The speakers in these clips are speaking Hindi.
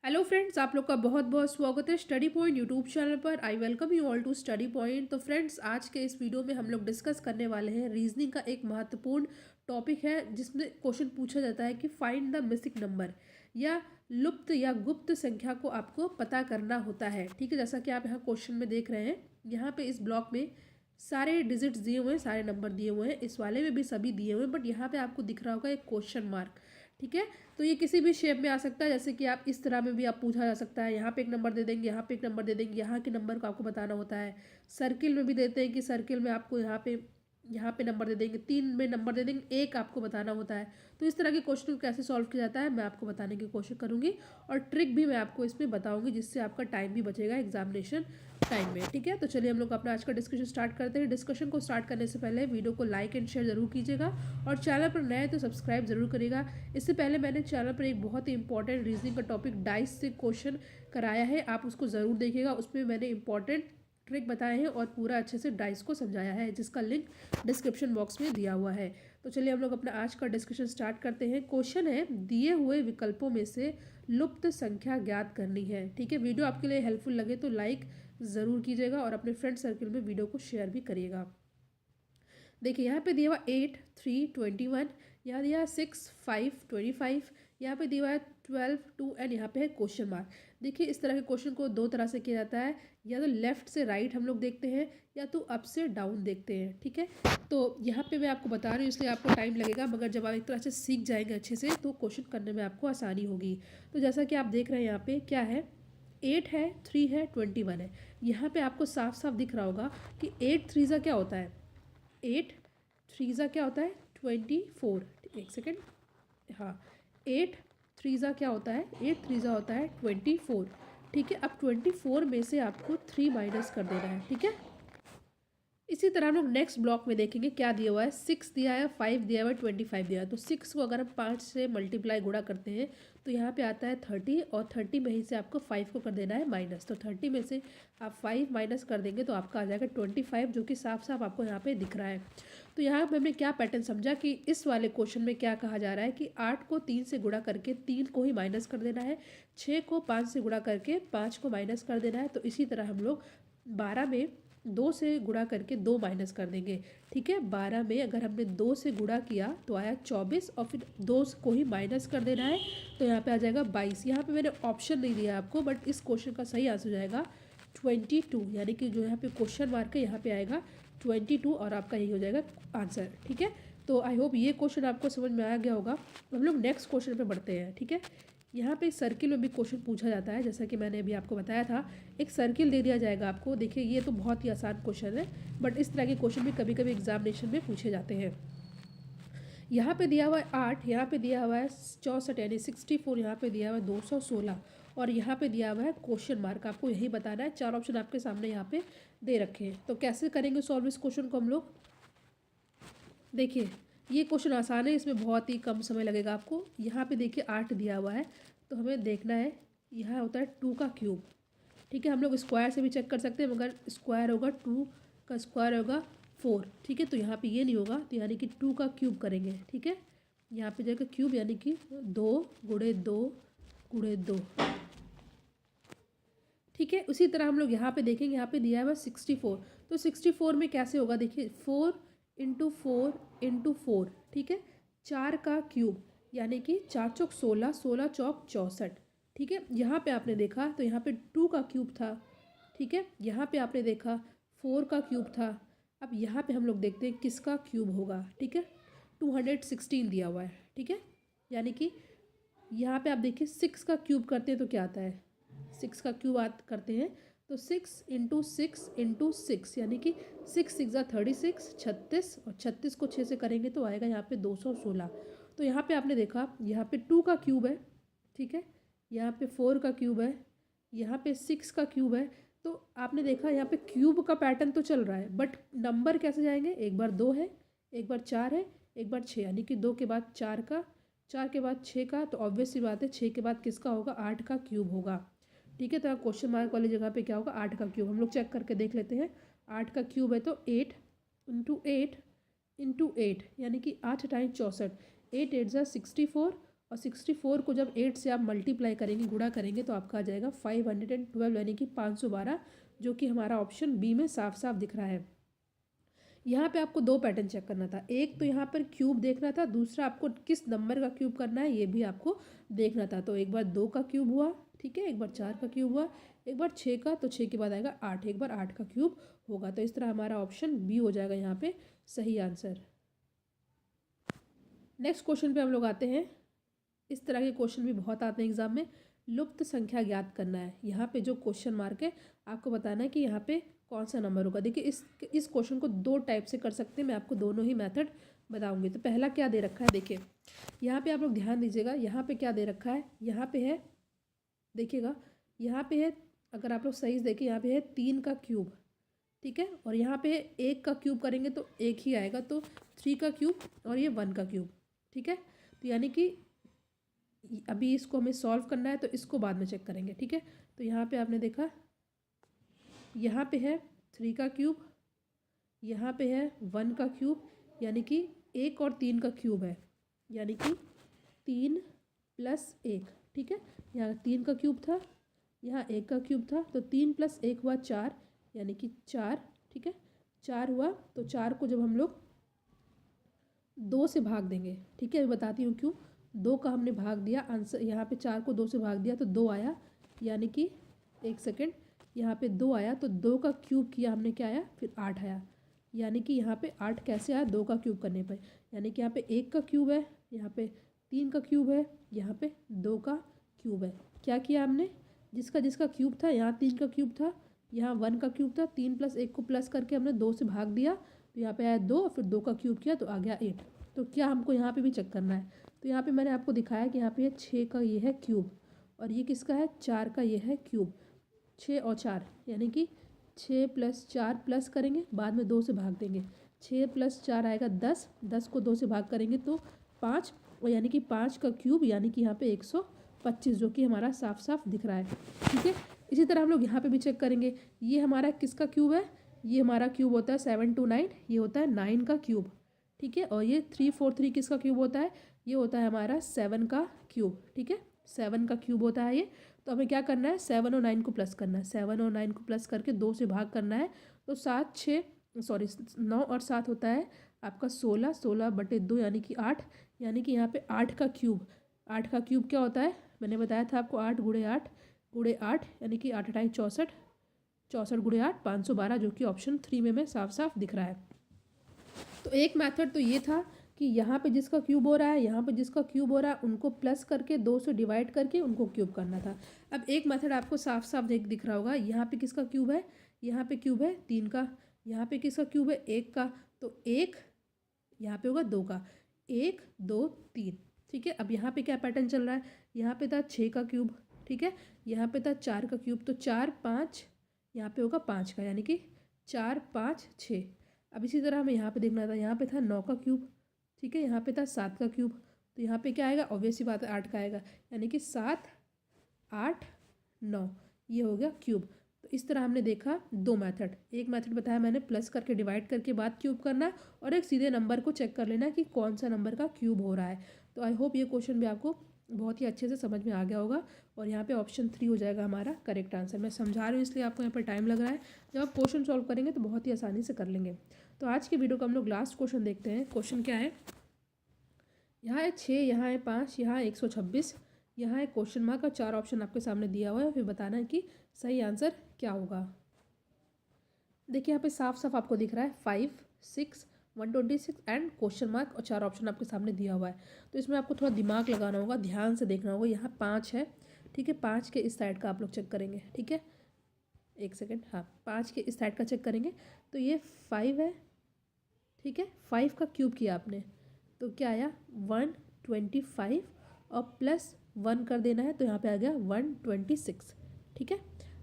हेलो फ्रेंड्स, आप लोग का बहुत बहुत स्वागत है स्टडी पॉइंट यूट्यूब चैनल पर। I welcome you all to study point. तो फ्रेंड्स, आज के इस वीडियो में हम लोग डिस्कस करने वाले हैं रीजनिंग का एक महत्वपूर्ण टॉपिक है जिसमें क्वेश्चन पूछा जाता है कि फाइंड द मिसिंग नंबर या लुप्त या गुप्त संख्या को आपको पता करना होता है। ठीक है, जैसा कि आप यहाँ क्वेश्चन में देख रहे हैं, यहाँ पे इस ब्लॉक में सारे डिजिट्स दिए हुए हैं, सारे नंबर दिए हुए हैं, इस वाले में भी सभी दिए हुए हैं, बट यहाँ पे आपको दिख रहा होगा एक क्वेश्चन मार्क। ठीक है, तो ये किसी भी शेप में आ सकता है, जैसे कि आप इस तरह में भी आप पूछा जा सकता है। यहाँ पे एक नंबर दे देंगे, यहाँ पे एक नंबर दे देंगे, यहाँ के नंबर को आपको बताना होता है। सर्किल में भी देते हैं कि सर्किल में आपको यहाँ पे नंबर दे देंगे, 3 में नंबर दे देंगे, एक आपको बताना होता है। तो इस तरह के क्वेश्चन को कैसे सॉल्व किया जाता है मैं आपको बताने की कोशिश करूँगी, और ट्रिक भी मैं आपको इसमें बताऊँगी, जिससे आपका टाइम भी बचेगा एग्जामिनेशन टाइम में। ठीक है, तो चलिए हम लोग अपना आज का डिस्कशन स्टार्ट करते हैं। डिस्कशन को स्टार्ट करने से पहले वीडियो को लाइक एंड शेयर जरूर कीजिएगा, और चैनल पर नए तो सब्सक्राइब जरूर करिएगा। इससे पहले मैंने चैनल पर एक बहुत ही इंपॉर्टेंट रीजनिंग का टॉपिक डाइस से क्वेश्चन कराया है, आप उसको ज़रूर देखिएगा। उसमें मैंने इंपॉर्टेंट ट्रिक बताए हैं और पूरा अच्छे से डाइस को समझाया है, जिसका लिंक डिस्क्रिप्शन बॉक्स में दिया हुआ है। तो चलिए हम लोग अपना आज का डिस्कशन स्टार्ट करते हैं। क्वेश्चन है, दिए हुए विकल्पों में से लुप्त संख्या ज्ञात करनी है। ठीक है, वीडियो आपके लिए हेल्पफुल लगे तो लाइक ज़रूर कीजिएगा और अपने फ्रेंड सर्कल में वीडियो को शेयर भी करिएगा। देखिए यहाँ पे दिया हुआ 8 3 21, यहाँ दिया है 6 5 25, यहाँ पे दिया हुआ है 12 2 एंड यहाँ पे है क्वेश्चन मार्क। देखिए इस तरह के क्वेश्चन को दो तरह से किया जाता है, या तो लेफ्ट से राइट हम लोग देखते हैं, या तो अप से डाउन देखते हैं। ठीक है, तो यहाँ पे मैं आपको बता रही हूँ, इसलिए आपको टाइम लगेगा, मगर जब आप एक तरह से सीख जाएंगे अच्छे से तो क्वेश्चन करने में आपको आसानी होगी। तो जैसा कि आप देख रहे हैं, यहाँ पे क्या है, 8 है, 3 है, 21 है। यहाँ पे आपको साफ साफ दिख रहा होगा कि 8 3 क्या होता है, 8 3 क्या होता है, 24। एक सेकेंड, हाँ, 8 3 क्या होता है, 8 3 होता है 24। ठीक है, अब 24 में से आपको 3 माइनस कर देना है। ठीक है, इसी तरह हम लोग नेक्स्ट ब्लॉक में देखेंगे क्या दिया हुआ है। 6 दिया है, 5 दिया हुआ है, 25 दिया है। तो 6 को अगर हम 5 से मल्टीप्लाई गुणा करते हैं तो यहाँ पे आता है 30, और 30 में ही से आपको 5 को कर देना है माइनस। तो 30 में से आप 5 माइनस कर देंगे तो आपका आ जाएगा 25, जो कि साफ साफ आपको यहाँ पे दिख रहा है। तो यहाँ पर हमने क्या पैटर्न समझा कि इस वाले क्वेश्चन में क्या कहा जा रहा है कि 8 को 3 से गुणा करके 3 को ही माइनस कर देना है, 6 को 5 से गुणा करके 5 को माइनस कर देना है। तो इसी तरह हम लोग 12 में 2 से गुणा करके 2 माइनस कर देंगे। ठीक है, 12 में अगर हमने 2 से गुणा किया तो आया 24, और फिर 2 को ही माइनस कर देना है, तो यहाँ पे आ जाएगा 22। यहाँ पे मैंने ऑप्शन नहीं दिया आपको, बट इस क्वेश्चन का सही आंसर हो जाएगा 22, यानी कि जो यहाँ पे क्वेश्चन मार्क है यहाँ पे आएगा 22, और आपका यही हो जाएगा आंसर। ठीक है, तो आई होप ये क्वेश्चन आपको समझ में आ गया होगा। हम लोग नेक्स्ट क्वेश्चन पे बढ़ते हैं। ठीक है, यहाँ पे सर्किल में भी क्वेश्चन पूछा जाता है, जैसा कि मैंने अभी आपको बताया था। एक सर्किल दे दिया जाएगा आपको। देखिए ये तो बहुत ही आसान क्वेश्चन है, बट इस तरह के क्वेश्चन भी कभी कभी एग्जामिनेशन में पूछे जाते हैं। यहाँ पे दिया हुआ है 8, यहाँ पे दिया हुआ है 64 यानी 64, यहाँ पे दिया हुआ है 216, और यहाँ पे दिया हुआ है क्वेश्चन मार्क। आपको यही बताना है। 4 ऑप्शन आपके सामने यहाँ पे दे रखे हैं। तो कैसे करेंगे सॉल्व इस क्वेश्चन को हम लोग। देखिए ये क्वेश्चन आसान है, इसमें बहुत ही कम समय लगेगा आपको। यहाँ पे देखिए 8 दिया हुआ है, तो हमें देखना है, यहाँ होता है 2 का क्यूब। ठीक है, हम लोग स्क्वायर से भी चेक कर सकते हैं, मगर स्क्वायर होगा 2 का स्क्वायर होगा 4। ठीक है, तो यहाँ पे ये नहीं होगा, तो यानी कि 2 का क्यूब करेंगे। ठीक है, यहाँ पे जाएगा क्यूब, यानी कि 2 गुणे 2 गुणे 2। ठीक है, उसी तरह हम लोग यहाँ पे देखेंगे, यहाँ पे दिया हुआ 64, तो 64 में कैसे होगा। देखिए 4 इंटू 4 इंटू 4। ठीक है, 4 का क्यूब, यानी कि 4 चौक 16, 16 चौक 64। ठीक है, यहाँ पे आपने देखा तो यहाँ पे 2 का क्यूब था। ठीक है, यहाँ पे आपने देखा 4 का क्यूब था। अब यहाँ पे हम लोग देखते हैं किसका क्यूब होगा। ठीक है, 216 दिया हुआ है। ठीक है, यानी कि यहाँ पे आप देखिए 6 का क्यूब करते हैं तो क्या आता है, 6 का क्यूब करते हैं तो 6 इंटू 6 इंटू 6, यानी कि 6 6 36, 36, और 36 को 6 से करेंगे तो आएगा यहाँ पे 216। तो यहाँ पे आपने देखा, यहाँ पे 2 का क्यूब है। ठीक है, यहाँ पे 4 का क्यूब है, यहाँ पे 6 का क्यूब है। तो आपने देखा यहाँ पे क्यूब का पैटर्न तो चल रहा है, बट नंबर कैसे जाएंगे, एक बार 2 है, एक बार 4 है, एक बार 6, यानी कि 2 के बाद 4 का, 4 के बाद 6 का, तो ऑब्वियस सी बात है 6 के बाद किसका होगा, 8 का क्यूब होगा। ठीक है, तो क्वेश्चन मार्क वाली जगह पे क्या होगा, 8 का क्यूब। हम लोग चेक करके देख लेते हैं। 8 का क्यूब है तो 8 इंटू 8 इंटू 8, यानी कि 8 टाइम 64, 8 8 ज़ा 64, और 64 को जब 8 से आप मल्टीप्लाई करेंगे, गुणा करेंगे, तो आपका आ जाएगा 512 यानी कि 512, जो कि हमारा ऑप्शन बी में साफ साफ दिख रहा है। यहाँ पे आपको दो पैटर्न चेक करना था, एक तो यहाँ पर क्यूब देखना था, दूसरा आपको किस नंबर का क्यूब करना है ये भी आपको देखना था। तो एक बार 2 का क्यूब हुआ, ठीक है, एक बार 4 का क्यूब हुआ, एक बार 6 का, तो 6 के बाद आएगा 8, एक बार 8 का क्यूब होगा। तो इस तरह हमारा ऑप्शन बी हो जाएगा यहाँ पे सही आंसर। नेक्स्ट क्वेश्चन पे हम लोग आते हैं। इस तरह के क्वेश्चन भी बहुत आते हैं एग्जाम में। लुप्त संख्या ज्ञात करना है। यहाँ पे जो क्वेश्चन मार्क है आपको बताना है कि यहाँ पे कौन सा नंबर होगा। देखिए इस क्वेश्चन को दो टाइप से कर सकते हैं, मैं आपको दोनों ही मेथड बताऊंगी। तो पहला क्या दे रखा है, देखिए यहाँ पे आप लोग ध्यान दीजिएगा, यहाँ पे क्या दे रखा है, यहाँ पे है, देखिएगा यहाँ पे है, अगर आप लोग सही से देखिए यहाँ पे है 3 का क्यूब, ठीक है, और यहाँ पे 1 का क्यूब करेंगे तो 1 ही आएगा, तो 3 का क्यूब और ये 1 का क्यूब, ठीक है। तो यानी कि अभी इसको हमें सॉल्व करना है, तो इसको बाद में चेक करेंगे, ठीक है। तो यहाँ पे आपने देखा, यहाँ पे है 3 का क्यूब, यहाँ पे है 1 का क्यूब, यानी कि 1 और 3 का क्यूब है, यानी कि 3 + 1, ठीक है। यहाँ 3 का क्यूब था, यहाँ 1 का क्यूब था, तो 3 + 1 हुआ 4, यानी कि 4, ठीक है, 4 हुआ। तो 4 को जब हम लोग 2 से भाग देंगे, ठीक है, अभी बताती हूँ क्यों। 2 का हमने भाग दिया, आंसर यहाँ पे 4 को 2 से भाग दिया तो 2 आया, यानी कि 1 सेकेंड, यहाँ पे 2 आया, तो 2 का क्यूब किया हमने, क्या आया, फिर 8 आया, यानी कि यहाँ पे 8 कैसे आया, 2 का क्यूब करने पर। यानी कि यहाँ पे 1 का क्यूब है, यहाँ पे 3 का क्यूब है, यहाँ पे 2 का क्यूब है। क्या किया हमने, जिसका जिसका क्यूब था, यहाँ 3 का क्यूब था, यहाँ 1 का क्यूब था, 3 + 1 को प्लस करके हमने 2 से भाग दिया, तो यहाँ पे आया 2, फिर 2 का क्यूब किया तो आ गया 8। तो क्या हमको यहाँ पे भी चेक करना है, तो यहाँ पे मैंने आपको दिखाया कि यहाँ पे 6 का ये है क्यूब, और ये किसका है, 4 का ये है क्यूब। 6 और 4 यानी कि 6 + 4 प्लस करेंगे, बाद में 2 से भाग देंगे, 6 + 4 आएगा 10, 10 को 2 से भाग करेंगे तो 5, और यानी कि 5 का क्यूब, यानी कि यहाँ पे 125, जो कि हमारा साफ साफ दिख रहा है, ठीक है। इसी तरह हम लोग यहाँ पे भी चेक करेंगे, ये हमारा किसका क्यूब है, ये हमारा क्यूब होता है 7 to 9, ये होता है 9 का क्यूब, ठीक है। और ये 343 किसका क्यूब होता है, ये होता है हमारा 7 का क्यूब, ठीक है, 7 का क्यूब होता है ये। तो हमें क्या करना है, 7 और 9 को प्लस करना है, 7 और 9 को प्लस करके 2 से भाग करना है, तो 9 और 7 होता है आपका 16, 16/2 यानी कि 8, यानी कि यहाँ पे 8 का क्यूब, 8 का क्यूब क्या होता है, मैंने बताया था आपको, 8 × 8 × 8, यानी कि 8 × 8 64, 64 × 8 512, जो कि ऑप्शन 3 में साफ साफ दिख रहा है। तो एक मेथड तो ये था कि यहाँ पे जिसका क्यूब हो रहा है, यहाँ पे जिसका क्यूब हो रहा है, उनको प्लस करके 2 से डिवाइड करके उनको क्यूब करना था। अब एक मेथड आपको साफ साफ दिख रहा होगा, यहाँ पे किसका क्यूब है, यहाँ पे क्यूब है 3 का, यहाँ पे किसका क्यूब है 1 का, तो 1 यहाँ पे होगा 2 का, 1 2 3, ठीक है। अब यहाँ पे क्या पैटर्न चल रहा है, यहाँ पे था 6 का क्यूब, ठीक है, यहाँ पे था 4 का क्यूब, तो 4 5, यहाँ पे होगा 5 का, यानी कि 4 5 6। अब इसी तरह हमें यहाँ पे देखना था, यहाँ पे था 9 का क्यूब, ठीक है, यहाँ पे था 7 का क्यूब, तो यहाँ पे क्या आएगा, ऑब्वियस सी बात है 8 का आएगा, यानी कि 7 8 9, ये हो गया क्यूब। तो इस तरह हमने देखा दो मेथड, एक मेथड बताया मैंने प्लस करके डिवाइड करके बाद क्यूब करना, और एक सीधे नंबर को चेक कर लेना कि कौन सा नंबर का क्यूब हो रहा है। तो आई होप ये क्वेश्चन भी आपको बहुत ही अच्छे से समझ में आ गया होगा, और यहाँ पे ऑप्शन 3 हो जाएगा हमारा करेक्ट आंसर। मैं समझा रही हूँ इसलिए आपको यहाँ पर टाइम लग रहा है, जब आप क्वेश्चन सॉल्व करेंगे तो बहुत ही आसानी से कर लेंगे। तो आज की वीडियो का हम लोग लास्ट क्वेश्चन देखते हैं। क्वेश्चन क्या है, यहाँ है 6, यहाँ है 5, यहाँ है 126, यहाँ है क्वेश्चन मार्क और 4 ऑप्शन आपके सामने दिया हुआ है, फिर बताना है कि सही आंसर क्या होगा। देखिए यहाँ पे साफ साफ आपको दिख रहा है 5 6 126 एंड क्वेश्चन मार्क और 4 ऑप्शन आपके सामने दिया हुआ है। तो इसमें आपको थोड़ा दिमाग लगाना होगा, ध्यान से देखना होगा। यहाँ 5 है, ठीक है, 5 के इस साइड का आप लोग चेक करेंगे, ठीक है, एक सेकेंड, हाँ 5 के इस साइड का चेक करेंगे, तो ये 5 है, ठीक है, 5 का क्यूब किया आपने, तो क्या आया 125, और प्लस 1 कर देना है, तो यहाँ पे आ गया 126, ठीक है।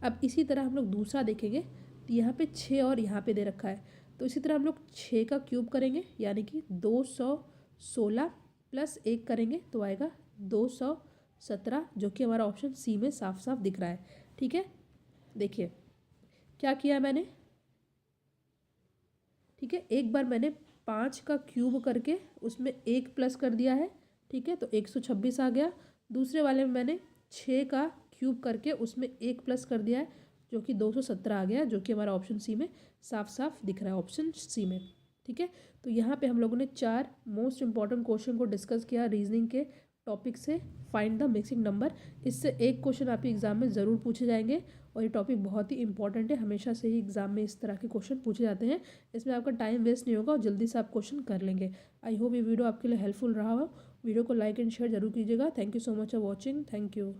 अब इसी तरह हम लोग दूसरा देखेंगे, तो यहाँ पे 6 और यहाँ पे दे रखा है, तो इसी तरह हम लोग 6 का क्यूब करेंगे, यानी कि 216 प्लस 1 करेंगे तो आएगा 217, जो कि हमारा ऑप्शन सी में साफ साफ दिख रहा है, ठीक है। देखिए क्या किया मैंने, ठीक है, एक बार मैंने 5 का क्यूब करके उसमें 1 प्लस कर दिया है, ठीक है, तो 126 आ गया। दूसरे वाले में मैंने 6 का क्यूब करके उसमें 1 प्लस कर दिया है, जो कि 217 आ गया, जो कि हमारा ऑप्शन सी में साफ साफ दिख रहा है, ऑप्शन सी में। ठीक है, तो यहाँ पे हम लोगों ने 4 मोस्ट इंपॉर्टेंट क्वेश्चन को डिस्कस किया रीजनिंग के टॉपिक से। फाइंड द मिक्सिंग नंबर, इससे एक क्वेश्चन आपके एग्जाम में ज़रूर पूछे जाएंगे और ये टॉपिक बहुत ही इंपॉर्टेंट है, हमेशा से ही एग्जाम में इस तरह के क्वेश्चन पूछे जाते हैं। इसमें आपका टाइम वेस्ट नहीं होगा और जल्दी से आप क्वेश्चन कर लेंगे। आई होप ये वीडियो आपके लिए हेल्पफुल रहा हो। वीडियो को लाइक एंड शेयर जरूर कीजिएगा। Thank you so much for watching. Thank you.